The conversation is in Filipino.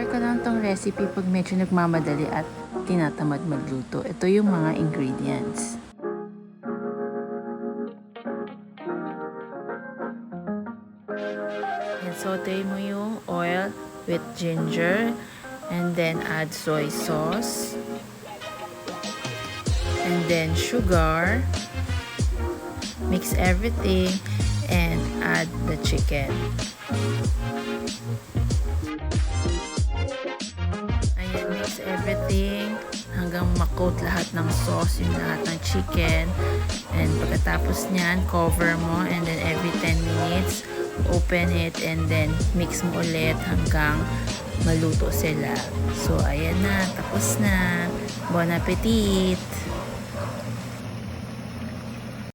Try ko lang tong recipe pag medyo nagmamadali at tinatamad magluto. Ito yung mga ingredients. And saute mo yung oil with ginger and then add soy sauce and then sugar. Mix everything and add the chicken. Ayan, mix everything hanggang makoat lahat ng sauce, yung lahat ng chicken. And pagkatapos nyan, cover mo and then every 10 minutes, open it and then mix mo ulit hanggang maluto sila. So, ayan na. Tapos na. Bon appetit!